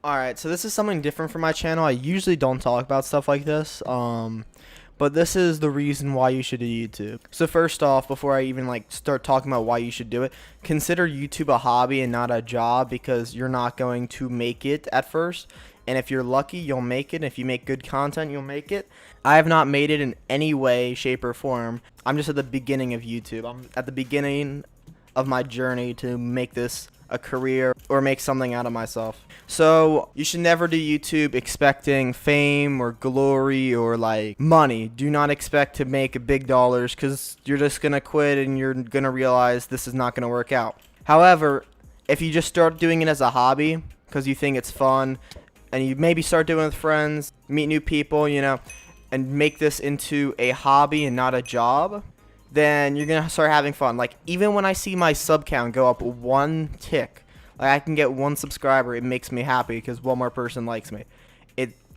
Alright, so this is something different from my channel. I usually don't talk about stuff like this. But this is the reason why you should do YouTube. So first off, before I even start talking about why you should do it, consider YouTube a hobby and not a job, because you're not going to make it at first. And if you're lucky, you'll make it. If you make good content, you'll make it. I have not made it in any way, shape, or form. I'm just at the beginning of YouTube. I'm at the beginning of my journey to make this a career or make something out of myself. So you should never do YouTube expecting fame or glory or money. Do not expect to make big dollars, because you're just gonna quit and you're gonna realize this is not gonna work out. However, if you just start doing it as a hobby because you think it's fun, and you maybe start doing it with friends, meet new people, and make this into a hobby and not a job, then you're gonna start having fun. Even when I see my sub count go up one tick, I can get one subscriber, it makes me happy because one more person likes me.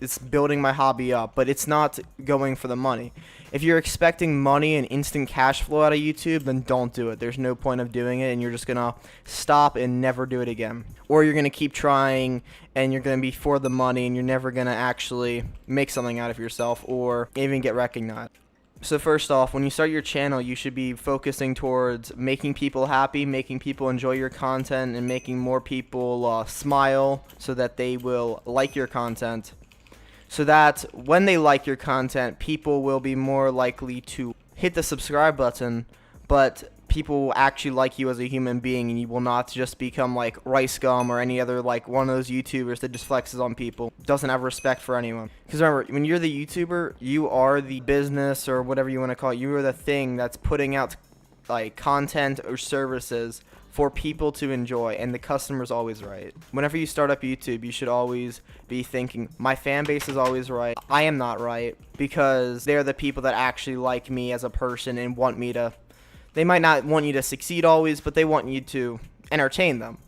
It's building my hobby up, but it's not going for the money. If you're expecting money and instant cash flow out of YouTube, then don't do it. There's no point of doing it, and you're just gonna stop and never do it again. Or you're gonna keep trying and you're gonna be for the money and you're never gonna actually make something out of yourself or even get recognized. So first off, when you start your channel, you should be focusing towards making people happy, making people enjoy your content, and making more people smile so that they will like your content. So that when they like your content, people will be more likely to hit the subscribe button, but people will actually like you as a human being, and you will not just become like Rice Gum or any other one of those YouTubers that just flexes on people, doesn't have respect for anyone. Because remember, when you're the YouTuber, you are the business or whatever you want to call it. You are the thing that's putting out content or services for people to enjoy, and the customer's always right. Whenever you start up YouTube, you should always be thinking, my fan base is always right. I am not right, because they're the people that actually like me as a person and want me to. They might not want you to succeed always, but they want you to entertain them.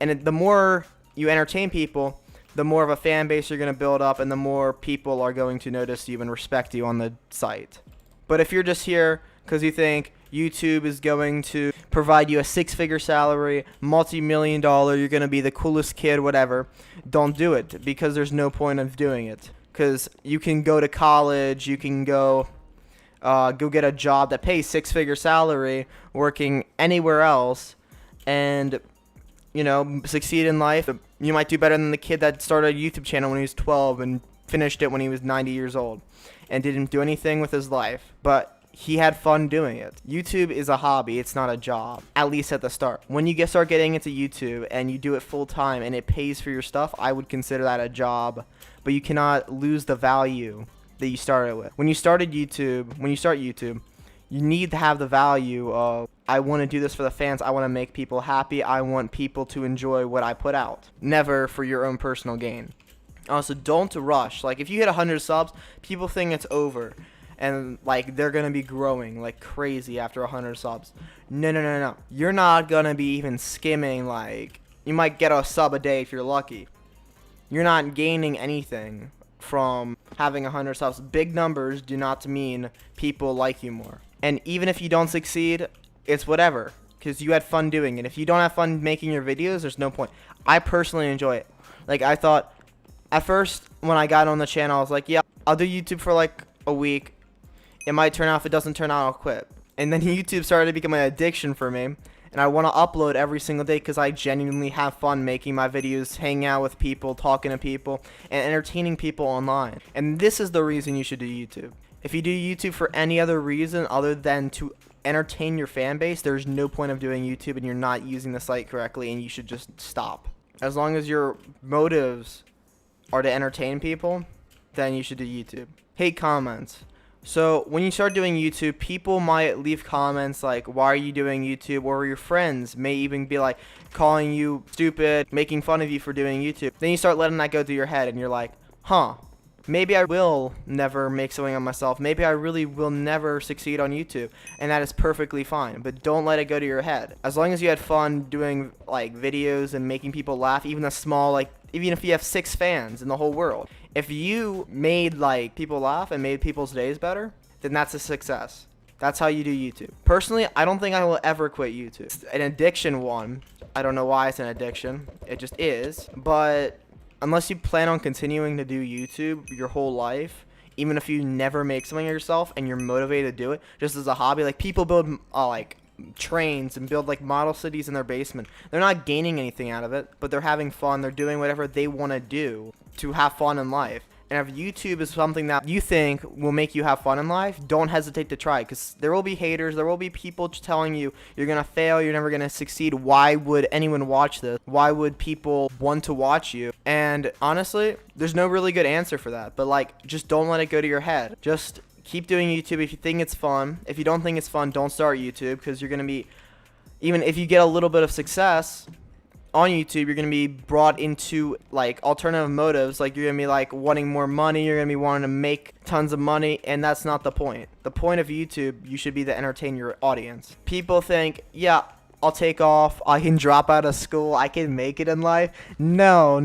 And the more you entertain people, the more of a fan base you're going to build up, and the more people are going to notice you and respect you on the site. But if you're just here because you think YouTube is going to provide you a six-figure salary, multi-million dollar, you're going to be the coolest kid, whatever, don't do it, because there's no point of doing it. Because you can go to college, you can go get a job that pays six-figure salary working anywhere else, and succeed in life. You might do better than the kid that started a YouTube channel when he was 12 and finished it when he was 90 years old and didn't do anything with his life, but he had fun doing it. YouTube is a hobby, it's not a job, at least at the start. When you start getting into YouTube and you do it full time and it pays for your stuff, I would consider that a job, but you cannot lose the value that you started with. When you start YouTube, you need to have the value of, I want to do this for the fans, I want to make people happy, I want people to enjoy what I put out. Never for your own personal gain. Also, don't rush. If you hit 100 subs, people think it's over. And they're gonna be growing like crazy after 100 subs. No. You're not gonna be even skimming. You might get a sub a day if you're lucky. You're not gaining anything from having 100 subs. Big numbers do not mean people like you more. And even if you don't succeed, it's whatever, because you had fun doing it. If you don't have fun making your videos, there's no point. I personally enjoy it. I thought at first when I got on the channel, I was like, yeah, I'll do YouTube for a week. It might turn out. If it doesn't turn out, I'll quit. And then YouTube started to become an addiction for me, and I want to upload every single day because I genuinely have fun making my videos, hanging out with people, talking to people, and entertaining people online. And this is the reason you should do YouTube. If you do YouTube for any other reason other than to entertain your fan base, there's no point of doing YouTube, and you're not using the site correctly, and you should just stop. As long as your motives are to entertain people, then you should do YouTube. Hate comments. So when you start doing YouTube, people might leave comments like, why are you doing YouTube? Or your friends may even be calling you stupid, making fun of you for doing YouTube. Then you start letting that go through your head, and you're like, maybe I will never make something of myself. Maybe I really will never succeed on YouTube. And that is perfectly fine, but don't let it go to your head. As long as you had fun doing videos and making people laugh, even even if you have 6 fans in the whole world, if you made people laugh and made people's days better, then that's a success. That's how you do YouTube. Personally, I don't think I will ever quit YouTube. It's an addiction one. I don't know why it's an addiction. It just is. But unless you plan on continuing to do YouTube your whole life, even if you never make something of yourself and you're motivated to do it just as a hobby, like people build like trains and build like model cities in their basement. They're not gaining anything out of it, but they're having fun. They're doing whatever they want to do to have fun in life. And if YouTube is something that you think will make you have fun in life, don't hesitate to try, because there will be haters. There will be people telling you you're going to fail, you're never going to succeed. Why would anyone watch this? Why would people want to watch you? And honestly, there's no really good answer for that. But like, just don't let it go to your head. Just keep doing YouTube if you think it's fun. If you don't think it's fun, don't start YouTube, because you're going to be, even if you get a little bit of success on YouTube, you're going to be brought into like alternative motives. Like you're going to be like wanting more money, you're going to be wanting to make tons of money, and that's not the point. The point of YouTube, you should be to entertain your audience. People think, yeah, I'll take off, I can drop out of school, I can make it in life. No.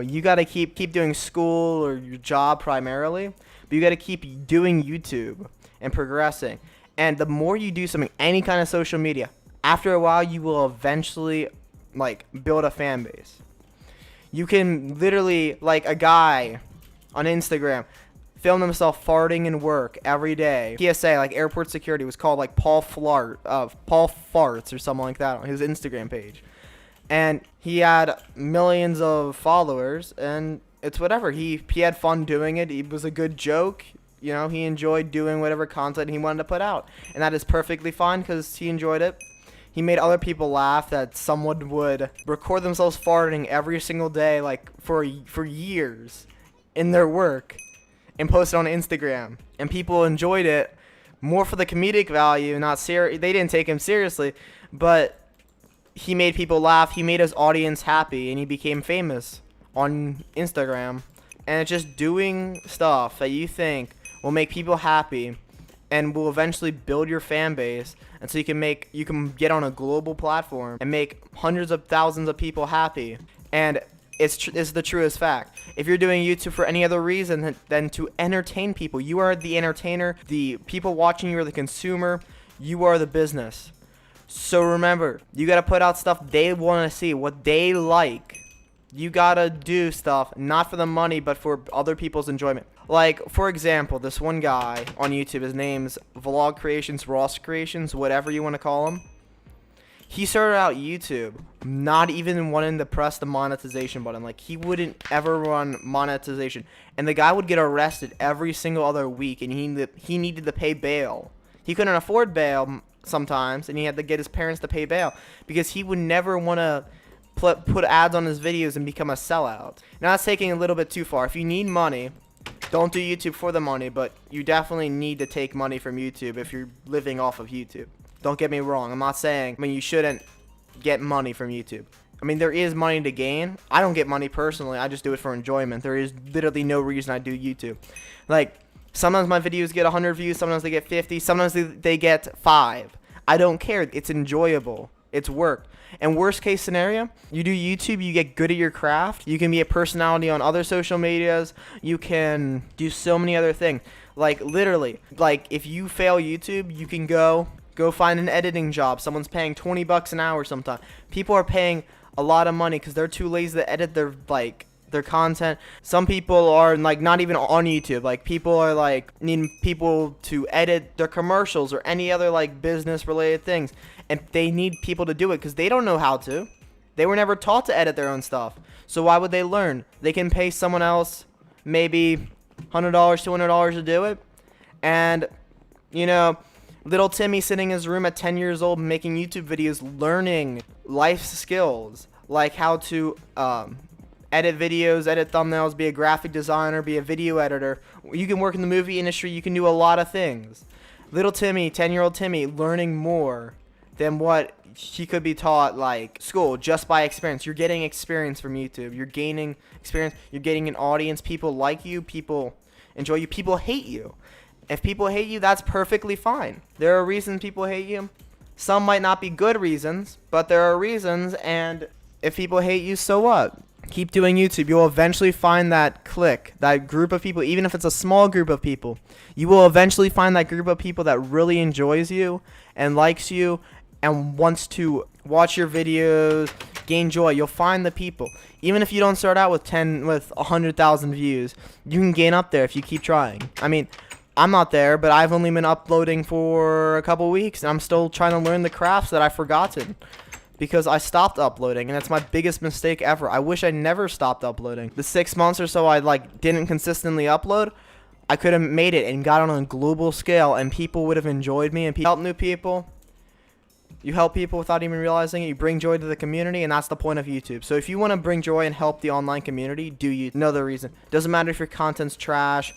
You got to keep doing school or your job primarily, but you got to keep doing YouTube and progressing. And the more you do something, any kind of social media, after a while you will eventually like build a fan base. You can literally, like a guy on Instagram filmed himself farting in work every day. PSA, like airport security, was called like Paul Farts or something like that on his Instagram page. And he had millions of followers, and it's whatever. He had fun doing it. It was a good joke. You know, he enjoyed doing whatever content he wanted to put out. And that is perfectly fine because he enjoyed it. He made other people laugh that someone would record themselves farting every single day, like for years in their work, and post it on Instagram. And people enjoyed it more for the comedic value, not serious. They didn't take him seriously, but he made people laugh. He made his audience happy, and he became famous on Instagram. And it's just doing stuff that you think will make people happy and will eventually build your fan base, and so you can get on a global platform and make hundreds of thousands of people happy. And it's the truest fact. If you're doing YouTube for any other reason than to entertain people, you are the entertainer. The people watching you are the consumer. You are the business. So remember, you gotta put out stuff they want to see, what they like. You gotta do stuff not for the money, but for other people's enjoyment. Like, for example, this one guy on YouTube, his name's Vlog Creations, Ross Creations, whatever you want to call him. He started out YouTube not even wanting to press the monetization button. Like, he wouldn't ever run monetization. And the guy would get arrested every single other week, and he needed to pay bail. He couldn't afford bail sometimes, and he had to get his parents to pay bail because he would never want to put ads on his videos and become a sellout. Now, that's taking a little bit too far. If you need money, don't do YouTube for the money, but you definitely need to take money from YouTube if you're living off of YouTube. Don't get me wrong. I'm not saying, you shouldn't get money from YouTube. There is money to gain. I don't get money personally. I just do it for enjoyment. There is literally no reason I do YouTube. Like, sometimes my videos get 100 views, sometimes they get 50, sometimes they get 5. I don't care. It's enjoyable. It's work. And worst case scenario, you do YouTube, you get good at your craft. You can be a personality on other social medias. You can do so many other things. Like, literally, like, if you fail YouTube, you can go find an editing job. Someone's paying $20 an hour sometimes. People are paying a lot of money because they're too lazy to edit their content. Some people are like not even on YouTube. Like, people are like needing people to edit their commercials or any other like business related things, and they need people to do it because they don't know how to. They were never taught to edit their own stuff. So why would they learn? They can pay someone else maybe $100, $200 to do it. And little Timmy sitting in his room at 10 years old making YouTube videos, learning life skills like how to edit videos, edit thumbnails, be a graphic designer, be a video editor. You can work in the movie industry. You can do a lot of things. Little Timmy, 10-year-old Timmy, learning more than what he could be taught like school just by experience. You're getting experience from YouTube. You're gaining experience. You're getting an audience. People like you. People enjoy you. People hate you. If people hate you, that's perfectly fine. There are reasons people hate you. Some might not be good reasons, but there are reasons, and if people hate you, so what? Keep doing YouTube. You'll eventually find that clique, that group of people, even if it's a small group of people. You will eventually find that group of people that really enjoys you and likes you and wants to watch your videos, gain joy. You'll find the people. Even if you don't start out with 100,000 views, you can gain up there if you keep trying. I mean, I'm not there, but I've only been uploading for a couple weeks, and I'm still trying to learn the crafts that I've forgotten because I stopped uploading, and that's my biggest mistake ever. I wish I never stopped uploading. The 6 months or so I didn't consistently upload, I could have made it and got on a global scale, and people would have enjoyed me and help new people. You help people without even realizing it. You bring joy to the community, and that's the point of YouTube. So if you want to bring joy and help the online community, do you know the reason? Doesn't matter if your content's trash.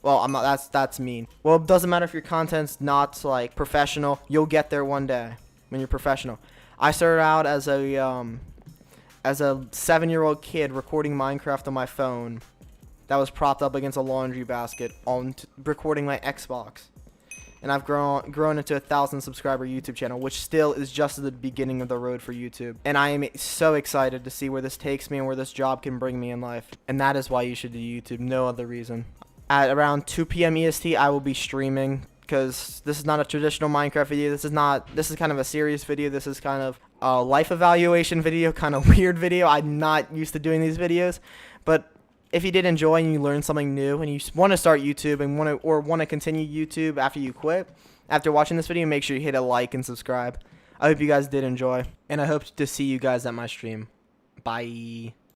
Well, I'm not. That's mean. Well, it doesn't matter if your content's not professional. You'll get there one day when you're professional. I started out as a 7-year-old kid recording Minecraft on my phone that was propped up against a laundry basket on recording my Xbox. And I've grown into a 1,000 subscriber YouTube channel, which still is just at the beginning of the road for YouTube. And I am so excited to see where this takes me and where this job can bring me in life. And that is why you should do YouTube, no other reason. At around 2 p.m. EST, I will be streaming because this is not a traditional Minecraft video. This is kind of a serious video. This is kind of a life evaluation video, kind of weird video. I'm not used to doing these videos, but if you did enjoy and you learned something new and you want to start YouTube and want to continue YouTube after you quit, after watching this video, make sure you hit a like and subscribe. I hope you guys did enjoy, and I hope to see you guys at my stream. Bye.